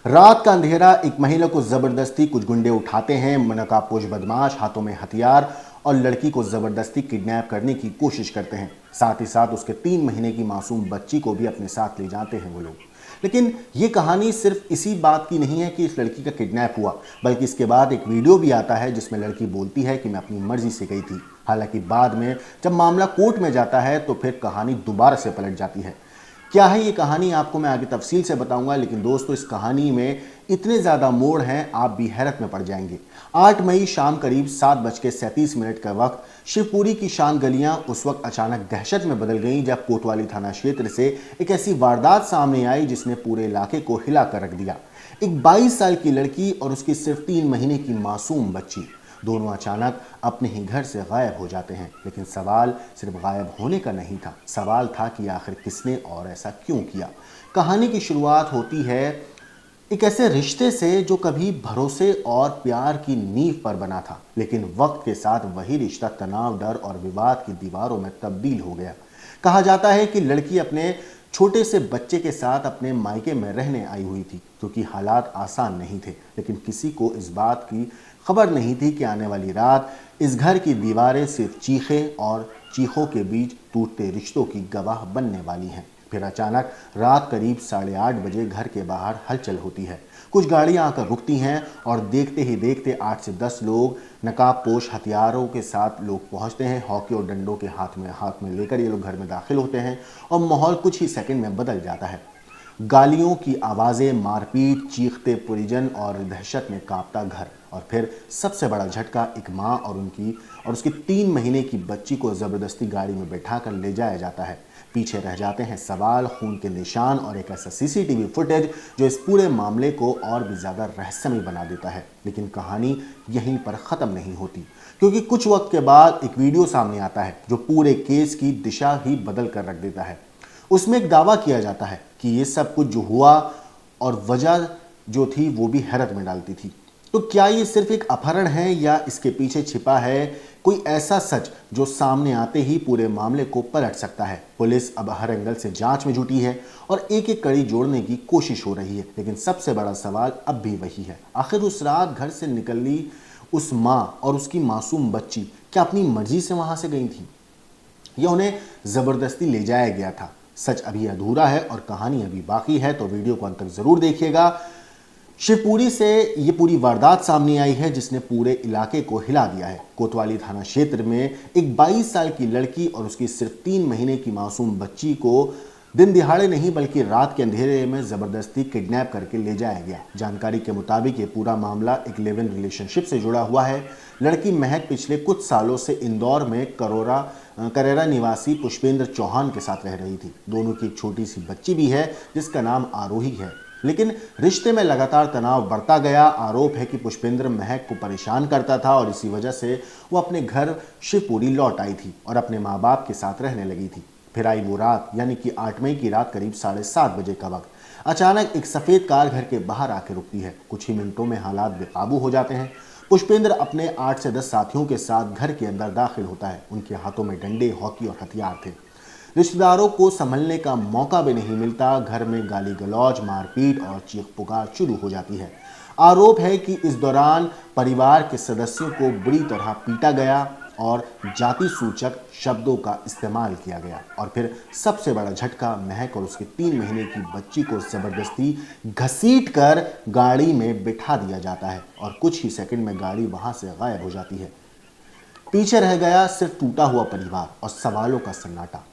रात का अंधेरा, एक महिला को जबरदस्ती कुछ गुंडे उठाते हैं, नकाबपोश बदमाश हाथों में हथियार और लड़की को जबरदस्ती किडनैप करने की कोशिश करते हैं। साथ ही साथ उसके 3 महीने की मासूम बच्ची को भी अपने साथ ले जाते हैं वो लोग। लेकिन ये कहानी सिर्फ इसी बात की नहीं है कि इस लड़की का किडनैप हुआ, बल्कि इसके बाद एक वीडियो भी आता है जिसमें लड़की बोलती है कि मैं अपनी मर्जी से गई थी। हालांकि बाद में जब मामला कोर्ट में जाता है तो फिर कहानी दोबारा से पलट जाती है। क्या है ये कहानी, आपको मैं आगे तफसील से बताऊंगा, लेकिन दोस्तों इस कहानी में इतने ज़्यादा मोड़ हैं आप भी हैरत में पड़ जाएंगे। 8 मई शाम करीब 7:37 का वक्त शिवपुरी की शांत गलियां उस वक्त अचानक दहशत में बदल गईं जब कोतवाली थाना क्षेत्र से एक ऐसी वारदात सामने आई जिसने पूरे इलाके को हिला कर रख दिया। एक 22 साल की लड़की और उसकी सिर्फ 3 महीने की मासूम बच्ची, दोनों अचानक अपने ही घर से गायब हो जाते हैं। लेकिन सवाल सिर्फ गायब होने का नहीं था, सवाल था कि आखिर किसने और ऐसा क्यों किया। कहानी की शुरुआत होती है एक ऐसे रिश्ते से जो कभी भरोसे और प्यार की नींव पर बना था, लेकिन वक्त के साथ वही रिश्ता तनाव, डर और विवाद की दीवारों में तब्दील हो गया। कहा जाता है कि लड़की अपने छोटे से बच्चे के साथ अपने मायके में रहने आई हुई थी क्योंकि हालात आसान नहीं थे, लेकिन किसी को इस बात की खबर नहीं थी कि आने वाली रात इस घर की दीवारें सिर्फ चीखें और चीखों के बीच टूटते रिश्तों की गवाह बनने वाली हैं। फिर अचानक रात करीब 8:30 बजे घर के बाहर हलचल होती है। कुछ गाड़ियां आकर रुकती हैं और देखते ही देखते 8 से 10 लोग नकाबपोश हथियारों के साथ लोग पहुंचते हैं। हॉकी और डंडों के हाथ में लेकर ये लोग घर में दाखिल होते हैं और माहौल कुछ ही सेकंड में बदल जाता है। गालियों की आवाज़ें, मारपीट, चीखते परिजन और दहशत में कांपता घर। और फिर सबसे बड़ा झटका, एक माँ और उसकी 3 महीने की बच्ची को ज़बरदस्ती गाड़ी में बैठाकर ले जाया जाता है। पीछे रह जाते हैं सवाल, खून के निशान और एक ऐसा सीसीटीवी फुटेज जो इस पूरे मामले को और भी ज़्यादा रहस्यमय बना देता है। लेकिन कहानी यहीं पर ख़त्म नहीं होती, क्योंकि कुछ वक्त के बाद एक वीडियो सामने आता है जो पूरे केस की दिशा ही बदल कर रख देता है। उसमें एक दावा किया जाता है कि ये सब कुछ जो हुआ और वजह जो थी वो भी हैरत में डालती थी। तो क्या ये सिर्फ एक अपहरण है या इसके पीछे छिपा है कोई ऐसा सच जो सामने आते ही पूरे मामले को पलट सकता है। पुलिस अब हर एंगल से जांच में जुटी है और एक एक कड़ी जोड़ने की कोशिश हो रही है, लेकिन सबसे बड़ा सवाल अब भी वही है, आखिर उस रात घर से निकली उस माँ और उसकी मासूम बच्ची क्या अपनी मर्जी से वहां से गई थी या उन्हें जबरदस्ती ले जाया गया था। सच अभी अधूरा है और कहानी अभी बाकी है, तो वीडियो को अंत तक जरूर देखिएगा। शिवपुरी से ये पूरी वारदात सामने आई है जिसने पूरे इलाके को हिला दिया है। कोतवाली थाना क्षेत्र में एक 22 साल की लड़की और उसकी सिर्फ 3 महीने की मासूम बच्ची को दिन दिहाड़े नहीं बल्कि रात के अंधेरे में जबरदस्ती किडनैप करके ले जाया गया। जानकारी के मुताबिक ये पूरा मामला एक लिव इन रिलेशनशिप से जुड़ा हुआ है। लड़की महक पिछले कुछ सालों से इंदौर में करेरा निवासी पुष्पेंद्र चौहान के साथ रह रही थी। दोनों की एक छोटी सी बच्ची भी है जिसका नाम आरोही है। लेकिन रिश्ते में लगातार तनाव बढ़ता गया। आरोप है कि पुष्पेंद्र महक को परेशान करता था और इसी वजह से वो अपने घर शिवपुरी लौट आई थी और अपने माँ बाप के साथ रहने लगी थी। फिर आई वो रात, यानी कि 8 मई की रात करीब 7:30 बजे का वक्त। अचानक एक सफ़ेद कार घर के बाहर आके रुकती है। कुछ ही मिनटों में हालात बेकाबू हो जाते हैं। पुष्पेंद्र अपने 8 से 10 साथियों के साथ घर के अंदर दाखिल होता है। उनके हाथों में डंडे, हॉकी और हथियार थे। रिश्तेदारों को संभलने का मौका भी नहीं मिलता। घर में गाली गलौज, मारपीट और चीख पुकार शुरू हो जाती है। आरोप है कि इस दौरान परिवार के सदस्यों को बुरी तरह पीटा गया और जाति सूचक शब्दों का इस्तेमाल किया गया। और फिर सबसे बड़ा झटका, महक और उसके 3 महीने की बच्ची को जबरदस्ती घसीट कर गाड़ी में बिठा दिया जाता है और कुछ ही सेकंड में गाड़ी वहां से गायब हो जाती है। पीछे रह गया सिर्फ टूटा हुआ परिवार और सवालों का सन्नाटा।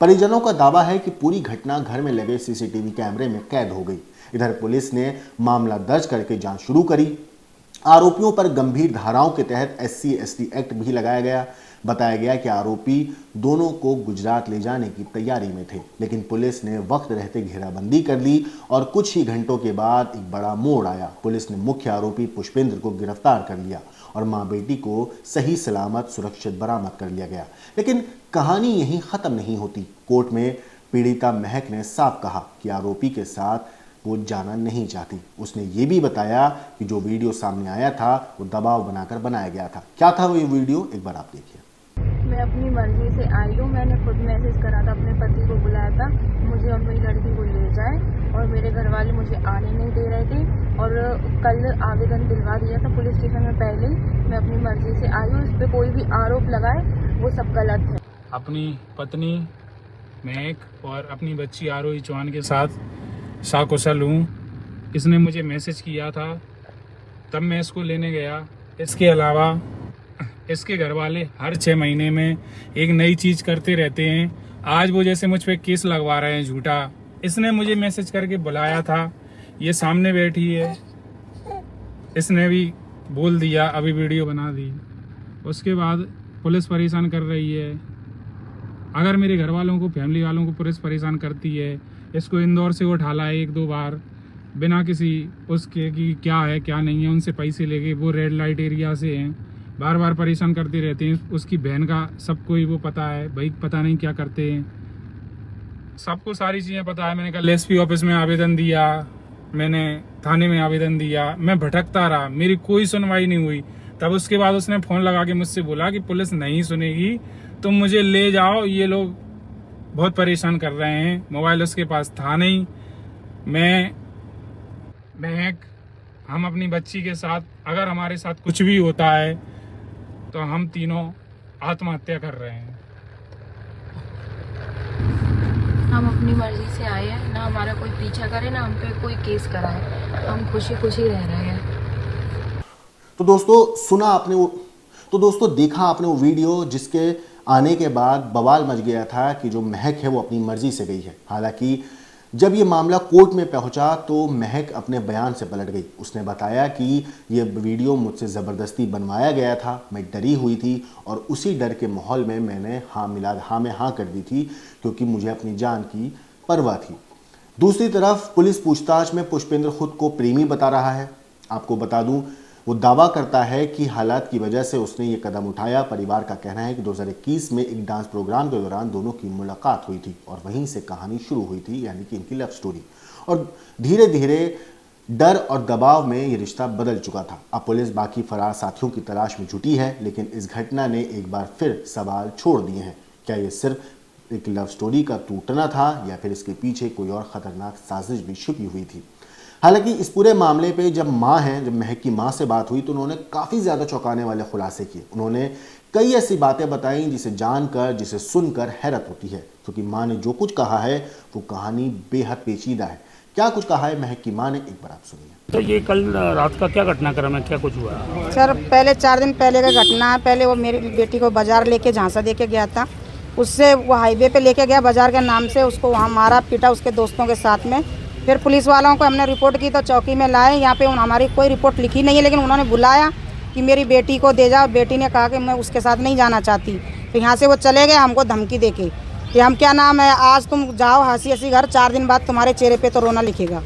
परिजनों का दावा है कि पूरी घटना घर में लगे सीसीटीवी कैमरे में कैद हो गई। इधर पुलिस ने मामला दर्ज करके जांच शुरू करी। आरोपियों पर गंभीर धाराओं के तहत SC/ST एक्ट भी लगाया गया। बताया गया कि आरोपी दोनों को गुजरात ले जाने की तैयारी में थे, लेकिन पुलिस ने वक्त रहते घेराबंदी कर ली और कुछ ही घंटों के बाद एक बड़ा मोड़ आया। पुलिस ने मुख्य आरोपी पुष्पेंद्र को गिरफ्तार कर लिया और मां बेटी को सही सलामत सुरक्षित बरामद कर लिया गया। लेकिन कहानी यहीं ख़त्म नहीं होती। कोर्ट में पीड़िता महक ने साफ कहा कि आरोपी के साथ वो जाना नहीं चाहती। उसने ये भी बताया कि जो वीडियो सामने आया था वो दबाव बनाकर बनाया गया था। क्या था वो ये वीडियो, एक बार आप देखिए। मैं अपनी मर्जी से आई हूँ। मैंने खुद मैसेज करा था, अपने पति को बुलाया था मुझे और मेरी लड़की को ले जाए, और मेरे घर वाले मुझे आने नहीं दे रहे थे। और कल आवेदन दिलवा दिया था पुलिस स्टेशन में पहले ही। मैं अपनी मर्जी से आई हूँ। इस पर कोई भी आरोप लगाए वो सब गलत है। अपनी पत्नी महक और अपनी बच्ची आरोही चौहान के साथ सकुशल हूँ। इसने मुझे मैसेज किया था, तब मैं इसको लेने गया। इसके अलावा इसके घर वाले हर 6 महीने में एक नई चीज़ करते रहते हैं। आज वो जैसे मुझ पे केस लगवा रहे हैं झूठा। इसने मुझे मैसेज करके बुलाया था, ये सामने बैठी है, इसने भी बोल दिया, अभी वीडियो बना दी। उसके बाद पुलिस परेशान कर रही है। अगर मेरे घर वालों को, फैमिली वालों को पुलिस परेशान करती है, इसको इंदौर से उठा लाए 1-2 बार बिना किसी उसके कि क्या है क्या नहीं है, उनसे पैसे लेके। वो रेड लाइट एरिया से हैं, बार बार परेशान करते रहते हैं। उसकी बहन का सबको ही वो पता है, भाई पता नहीं क्या करते हैं, सबको सारी चीज़ें पता है। मैंने कल एसपी ऑफिस में आवेदन दिया, मैंने थाने में आवेदन दिया, मैं भटकता रहा, मेरी कोई सुनवाई नहीं हुई। तब उसके बाद उसने फ़ोन लगा के मुझसे बोला कि पुलिस नहीं सुनेगी, तुम मुझे ले जाओ, ये लोग बहुत परेशान कर रहे हैं। मोबाइल उसके पास था नहीं। महक, हम अपनी बच्ची के साथ, अगर हमारे साथ कुछ भी होता है तो हम तीनों आत्महत्या कर रहे हैं। हम अपनी मर्जी से आए हैं, ना हमारा कोई पीछा करे, ना हम पे कोई केस कराए। हम खुशी खुशी रह रहे हैं। तो दोस्तों देखा आपने वो वीडियो जिसके आने के बाद बवाल मच गया था कि जो महक है वो अपनी मर्जी से गई है। हालांकि जब ये मामला कोर्ट में पहुंचा तो महक अपने बयान से पलट गई। उसने बताया कि ये वीडियो मुझसे ज़बरदस्ती बनवाया गया था, मैं डरी हुई थी और उसी डर के माहौल में मैंने हाँ में हाँ कर दी थी, क्योंकि मुझे अपनी जान की परवाह थी। दूसरी तरफ पुलिस पूछताछ में पुष्पेंद्र खुद को प्रेमी बता रहा है। आपको बता दूं, वो दावा करता है कि हालात की वजह से उसने ये कदम उठाया। परिवार का कहना है कि 2021 में एक डांस प्रोग्राम के दौरान दोनों की मुलाकात हुई थी और वहीं से कहानी शुरू हुई थी, यानी कि इनकी लव स्टोरी। और धीरे धीरे डर और दबाव में ये रिश्ता बदल चुका था। अब पुलिस बाकी फरार साथियों की तलाश में जुटी है, लेकिन इस घटना ने एक बार फिर सवाल छोड़ दिए हैं। क्या ये सिर्फ एक लव स्टोरी का टूटना था या फिर इसके पीछे कोई और खतरनाक साजिश भी छुपी हुई थी? हालांकि इस पूरे मामले पे जब महक की मां से बात हुई तो उन्होंने काफ़ी ज़्यादा चौंकाने वाले खुलासे किए। उन्होंने कई ऐसी बातें बताई जिसे जानकर, जिसे सुनकर हैरत होती है, क्योंकि मां ने जो कुछ कहा है वो कहानी बेहद पेचीदा है। क्या कुछ कहा है महक की मां ने, एक बार आप सुनिए। तो ये कल रात का क्या घटनाक्रम है, क्या कुछ हुआ? सर पहले 4 दिन पहले का घटना है। पहले वो मेरी बेटी को बाजार लेके झांसा दे के गया था। उससे वो हाईवे पे लेके गया बाजार के नाम से, उसको वहाँ मारा पीटा उसके दोस्तों के साथ में। फिर पुलिस वालों को हमने रिपोर्ट की तो चौकी में लाए। यहाँ पे हमारी कोई रिपोर्ट लिखी नहीं है, लेकिन उन्होंने बुलाया कि मेरी बेटी को दे जाओ। बेटी ने कहा कि मैं उसके साथ नहीं जाना चाहती। तो यहाँ से वो चले गए हमको धमकी दे के कि हम क्या नाम है, आज तुम जाओ हंसी हंसी घर, 4 दिन बाद तुम्हारे चेहरे पे तो रोना लिखेगा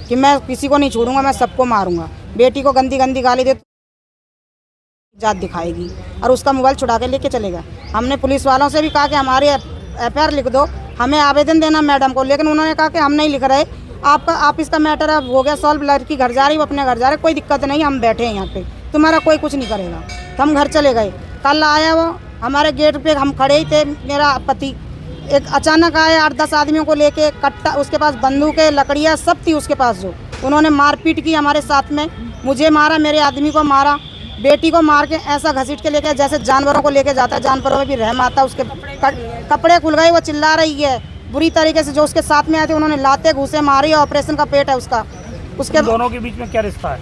कि मैं किसी को नहीं छोड़ूंगा, मैं सबको मारूंगा। बेटी को गंदी गंदी गाली दे जात दिखाएगी और उसका मोबाइल छुड़ा के लेके चलेगा। हमने पुलिस वालों से भी कहा कि हमारे FIR लिख दो, हमें आवेदन देना मैडम को, लेकिन उन्होंने कहा कि हम नहीं लिख रहे, आप इसका मैटर अब हो गया सॉल्व। लड़की घर जा रही, वो अपने घर जा रहे, कोई दिक्कत नहीं, हम बैठे हैं यहाँ पे, तुम्हारा कोई कुछ नहीं करेगा। तो हम घर चले गए। कल आया वो हमारे गेट पे, हम खड़े ही थे, मेरा पति एक अचानक आए 8-10 आदमियों को लेके, कट्टा, उसके पास बंदूकें, लकड़ियाँ सब थी उसके पास। जो उन्होंने मारपीट की हमारे साथ में, मुझे मारा, मेरे आदमी को मारा, बेटी को मार के ऐसा घसीट के लेके जैसे जानवरों को लेके जाता है। जानवरों में भी रहम आता। उसके कपड़े खुल गए, वो चिल्ला रही है बुरी तरीके से। जो उसके साथ में आए थे उन्होंने लाते घूसे मारी। ऑपरेशन का पेट है उसका। उसके दोनों के बीच में क्या रिश्ता है?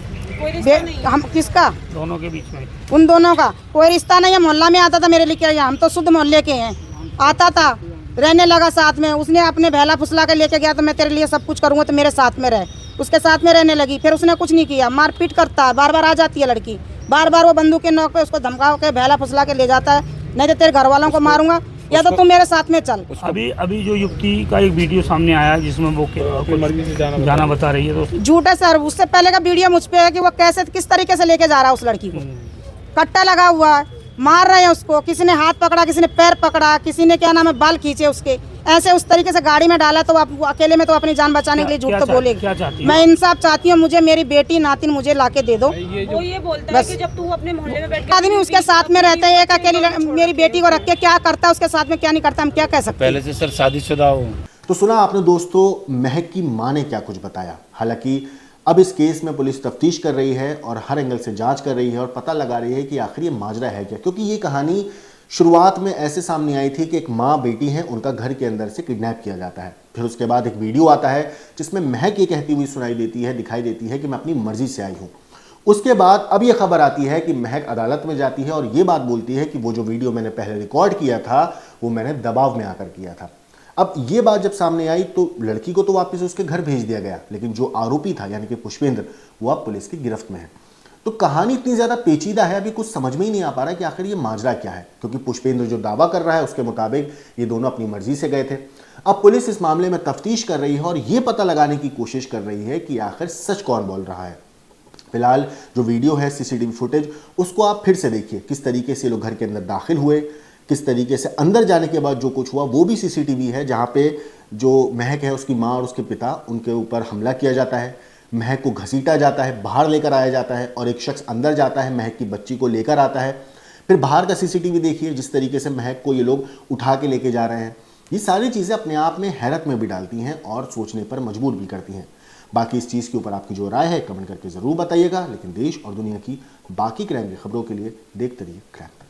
हम किसका? दोनों के बीच में उन दोनों का कोई रिश्ता नहीं है। मोहल्ला में आता था मेरे लिए, हम तो शुद्ध मोहल्ले के हैं। आता था, रहने लगा साथ में। उसने अपने बहला फुसला के लेके गया, तो मैं तेरे लिए सब कुछ करूँगा, तो मेरे साथ में रहे। उसके साथ में रहने लगी। फिर उसने कुछ नहीं किया, मारपीट करता है, बार बार आ जाती है लड़की, बार बार वो बंदूक के नोक पे उसको धमका के बहला फुसला के ले जाता है, नहीं तो तेरे घर वालों को मारूंगा या तो तुम मेरे साथ में चल। अभी जो युक्ति का एक वीडियो सामने आया जिसमें वो मर्जी से जाना बता रही है, तो झूठ है सर। उससे पहले का वीडियो मुझ पे है कि वो कैसे किस तरीके से लेके जा रहा है उस लड़की को। कट्टा लगा हुआ है, मार रहे हैं उसको, किसी ने हाथ पकड़ा, किसी ने पैर पकड़ा, किसी ने क्या नाम है बाल खींचे उसके, ऐसे उस तरीके से गाड़ी में डाला। तो आप अकेले में तो अपनी जान बचाने के लिए झूठ तो बोलेगी। मैं इंसाफ चाहती हूँ, मुझे मेरी बेटी नातिन मुझे लाके दे दो। वो ये बोलता है कि जब तू अपने मोहल्ले में बैठ आदमी उसके साथ में रहते हैं, एक अकेली मेरी बेटी को रख के क्या करता है उसके साथ में, क्या नहीं करता, हम क्या कह सकते हैं। पहले से सर शादीशुदा हो। तो सुना आपने दोस्तों महक की मां ने क्या कुछ बताया। हालांकि अब इस केस में पुलिस तफ्तीश कर रही है और हर एंगल से जांच कर रही है और पता लगा रही है कि आखिर ये माजरा है क्या, क्योंकि ये कहानी शुरुआत में ऐसे सामने आई थी कि एक माँ बेटी है, उनका घर के अंदर से किडनैप किया जाता है। फिर उसके बाद एक वीडियो आता है जिसमें महक ये कहती हुई सुनाई देती है, दिखाई देती है कि मैं अपनी मर्जी से आई हूँ। उसके बाद अब ये खबर आती है कि महक अदालत में जाती है और ये बात बोलती है कि वो जो वीडियो मैंने पहले रिकॉर्ड किया था वो मैंने दबाव में आकर किया था। अब ये बात जब सामने आई तो लड़की को तो वापस उसके घर भेज दिया गया, लेकिन जो आरोपी था यानी कि पुष्पेंद्र, वो अब पुलिस की गिरफ्त में है। तो कहानी इतनी ज़्यादा पेचीदा है, अभी कुछ समझ में ही नहीं आ पा रहा कि आखिर ये माजरा क्या है, क्योंकि पुष्पेंद्र जो दावा कर रहा है उसके मुताबिक ये दोनों अपनी मर्जी से गए थे। अब पुलिस इस मामले में तफ्तीश कर रही है और ये पता लगाने की कोशिश कर रही है कि आखिर सच कौन बोल रहा है। फिलहाल जो वीडियो है सीसीटीवी फुटेज, उसको आप फिर से देखिए, किस तरीके से लोग घर के अंदर दाखिल हुए, किस तरीके से अंदर जाने के बाद जो कुछ हुआ वो भी सीसीटीवी है, जहाँ पे जो महक है उसकी माँ और उसके पिता, उनके ऊपर हमला किया जाता है, महक को घसीटा जाता है, बाहर लेकर आया जाता है और एक शख्स अंदर जाता है, महक की बच्ची को लेकर आता है। फिर बाहर का सीसीटीवी देखिए, जिस तरीके से महक को ये लोग उठा के लेके जा रहे हैं। ये सारी चीज़ें अपने आप में हैरत में भी डालती हैं और सोचने पर मजबूर भी करती हैं। बाकी इस चीज़ के ऊपर आपकी जो राय है कमेंट करके ज़रूर बताइएगा, लेकिन देश और दुनिया की बाकी क्राइम की खबरों के लिए देखते रहिए क्राइम।